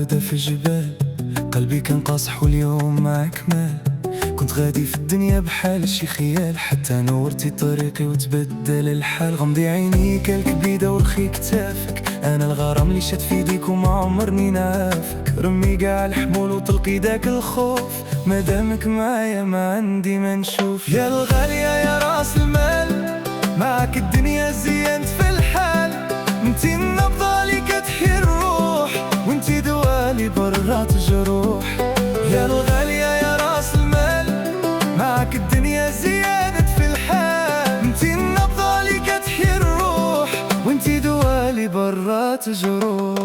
وردة في الجبال، قلبي كان قاصح واليوم معك مال. كنت غادي في الدنيا بحال شي خيال، حتى نورتي طريقي وتبدل الحال. غمضي عينيك الكبيدة ورخي كتافك، انا الغرام اللي شات في يديك وما عمرني نعافك. رمي قاع الحمول وطلقي داك الخوف، مادامك معايا ما عندي ما نشوف. يا الغالية يا راس المال، معاك الدنيا زينت في الحال. انتي النبضة اللي كتحيي الروح، وانتي دوالي برات جروح. يا الغالية يا راس المال، معاك الدنيا زينت في الحال. انتي النبضة اللي كتحيي الروح، وانتي دوالي برات جروح.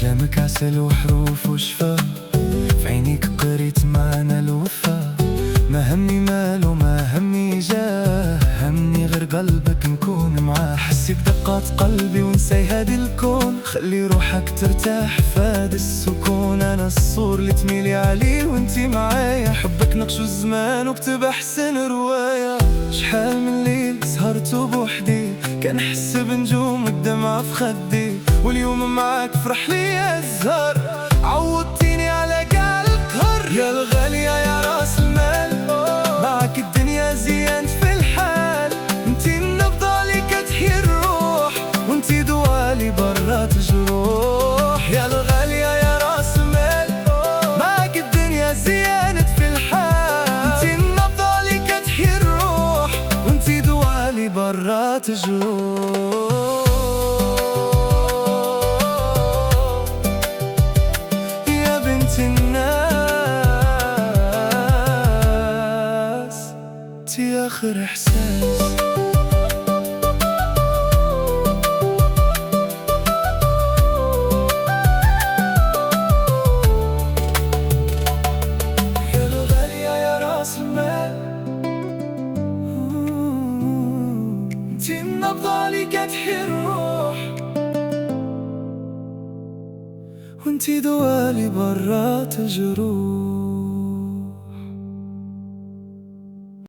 كلامك عسل وحروف وشفا، في عينيك قريت معنى الوفا. ما همني مال وما همني جاه، همني غير قلبك نكون معاه. حسي بدقات قلبي ونسي هادي الكون، خلي روحك ترتاح فهاد السكون. انا الصور اللي تميلي عليه وانتي معايا، حبك نقش الزمان وكتب احسن رواية. شحال من ليل سهرت بوحدي، كنحس بنجوم الدمعة في خدي. واليوم معاك فرح لي الزهر، عوضتيني على قاع القهر. يا الغالية يا راس المال، معاك الدنيا زينت في الحال. انتي النبضة اللي كتحيي الروح، وانتي دوالي برات جروح. يا الغالية يا راس المال، معاك الدنيا زينت في الحال. انتي النبضة اللي كتحيي الروح، وانتي دوالي برات جروح. الناس انتي اخر احساس. يا الغالية يا راس المال، انتي النبضة اللي كتحيي الروح، وانتي دوالي برات جروح.